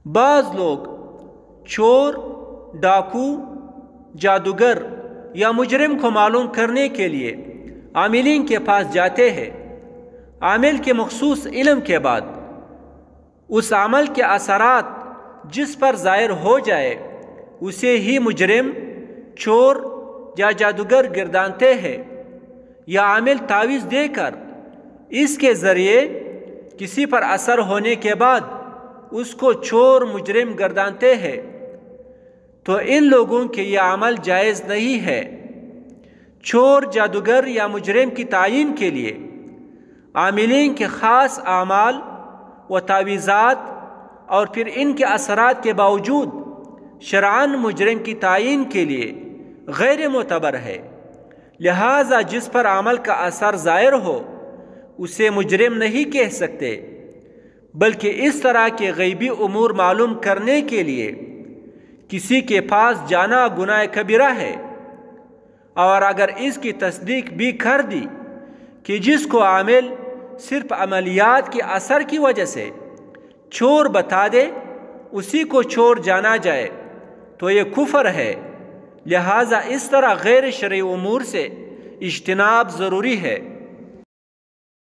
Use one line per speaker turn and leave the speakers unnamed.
بعض لوگ چور، ڈاکو، جادوگر یا مجرم کو معلوم کرنے کے لیے عاملین کے پاس جاتے ہیں۔ عامل کے مخصوص علم کے بعد اس عمل کے اثرات جس پر ظاہر ہو جائے اسے ہی مجرم، چور یا جادوگر گردانتے ہیں، یا عامل تعویذ دے کر اس کے ذریعے کسی پر اثر ہونے کے بعد اس کو چور، مجرم گردانتے ہیں، تو ان لوگوں کے یہ عمل جائز نہیں ہے۔ چور، جادوگر یا مجرم کی تعین کے لیے عاملین کے خاص اعمال و تعویذات اور پھر ان کے اثرات کے باوجود شرعاً مجرم کی تعین کے لیے غیر معتبر ہے۔ لہٰذا جس پر عمل کا اثر ظاہر ہو اسے مجرم نہیں کہہ سکتے، بلکہ اس طرح کے غیبی امور معلوم کرنے کے لیے کسی کے پاس جانا گناہ کبیرہ ہے، اور اگر اس کی تصدیق بھی کر دی کہ جس کو عامل صرف عملیات کے اثر کی وجہ سے چور بتا دے اسی کو چور جانا جائے تو یہ کفر ہے۔ لہٰذا اس طرح غیر شرعی امور سے اجتناب ضروری ہے۔